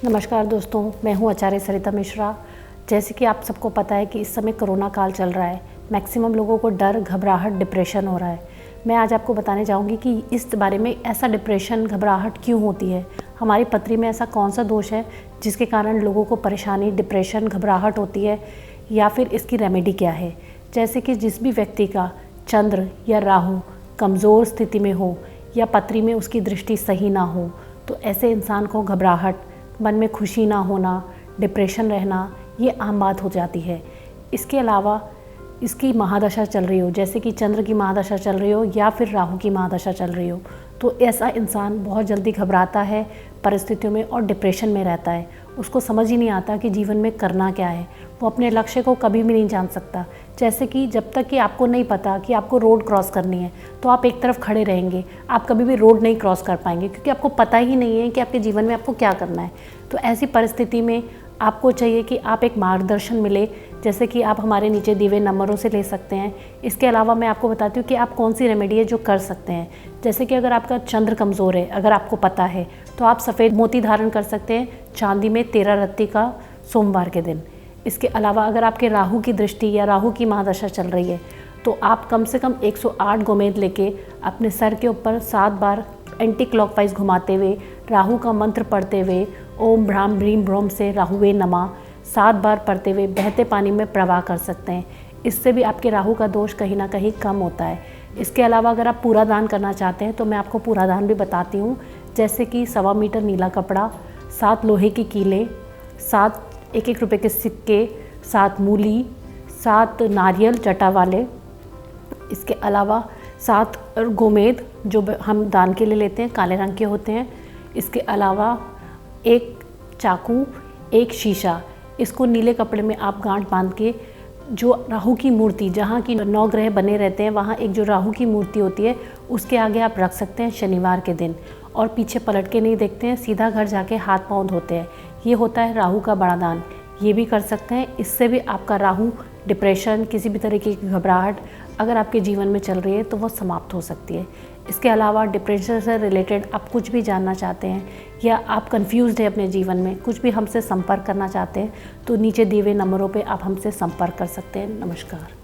नमस्कार दोस्तों, मैं हूं आचार्य सरिता मिश्रा। जैसे कि आप सबको पता है कि इस समय कोरोना काल चल रहा है। मैक्सिमम लोगों को डर, घबराहट, डिप्रेशन हो रहा है। मैं आज आपको बताने जाऊंगी कि इस बारे में ऐसा डिप्रेशन, घबराहट क्यों होती है। हमारी पत्री में ऐसा कौन सा दोष है जिसके कारण लोगों को परेशानी, डिप्रेशन, घबराहट होती है, या फिर इसकी रेमेडी क्या है। जैसे कि जिस भी व्यक्ति का चंद्र या राहु कमज़ोर स्थिति में हो या पत्री में उसकी दृष्टि सही ना हो, तो ऐसे इंसान को घबराहट, मन में खुशी ना होना, डिप्रेशन रहना, ये आम बात हो जाती है। इसके अलावा इसकी महादशा चल रही हो, जैसे कि चंद्र की महादशा चल रही हो या फिर राहु की महादशा चल रही हो, तो ऐसा इंसान बहुत जल्दी घबराता है परिस्थितियों में और डिप्रेशन में रहता है। उसको समझ ही नहीं आता कि जीवन में करना क्या है। वो अपने लक्ष्य को कभी भी नहीं जान सकता। जैसे कि जब तक कि आपको नहीं पता कि आपको रोड क्रॉस करनी है, तो आप एक तरफ खड़े रहेंगे, आप कभी भी रोड नहीं क्रॉस कर पाएंगे, क्योंकि आपको पता ही नहीं है कि आपके जीवन में आपको क्या करना है। तो ऐसी परिस्थिति में आपको चाहिए कि आप एक मार्गदर्शन मिले, जैसे कि आप हमारे नीचे दिए हुए नंबरों से ले सकते हैं। इसके अलावा मैं आपको बताती हूँ कि आप कौन सी रेमेडी है जो कर सकते हैं। जैसे कि अगर आपका चंद्र कमज़ोर है, अगर आपको पता है, तो आप सफ़ेद मोती धारण कर सकते हैं चांदी में 13 रत्ती का सोमवार के दिन। इसके अलावा अगर आपके राहु की दृष्टि या राहु की महादशा चल रही है, तो आप कम से कम 108 गोमेद लेके अपने सर के ऊपर 7 बार एंटी क्लॉकवाइज घुमाते हुए, राहु का मंत्र पढ़ते हुए, ओम भ्राम भ्रीम भ्रोम से राहुवे नमः 7 बार पढ़ते हुए बहते पानी में प्रवाह कर सकते हैं। इससे भी आपके राहु का दोष कहीं ना कहीं कम होता है। इसके अलावा अगर आप पूरा दान करना चाहते हैं, तो मैं आपको पूरा दान भी बताती हूँ। जैसे कि 1.25 मीटर नीला कपड़ा, 7 लोहे की कीले, 7 1-1 रुपये के सिक्के, 7 मूली, 7 नारियल जटा वाले। इसके अलावा 7 गोमेद जो हम दान के लिए लेते हैं, काले रंग के होते हैं। इसके अलावा 1 चाकू, 1 शीशा। इसको नीले कपड़े में आप गांठ बांध के, जो राहु की मूर्ति, जहाँ की 9 ग्रह बने रहते हैं, वहाँ एक जो राहु की मूर्ति होती है, उसके आगे आप रख सकते हैं शनिवार के दिन, और पीछे पलट के नहीं देखते हैं, सीधा घर जाके हाथ पाँव धोते हैं। ये होता है राहु का बड़ा दान। ये भी कर सकते हैं। इससे भी आपका राहु, डिप्रेशन, किसी भी तरीके की घबराहट अगर आपके जीवन में चल रही है, तो वो समाप्त हो सकती है। इसके अलावा डिप्रेशन से रिलेटेड आप कुछ भी जानना चाहते हैं, या आप कंफ्यूज्ड हैं अपने जीवन में, कुछ भी हमसे संपर्क करना चाहते हैं, तो नीचे दिए हुए नंबरों पे आप हमसे संपर्क कर सकते हैं। नमस्कार।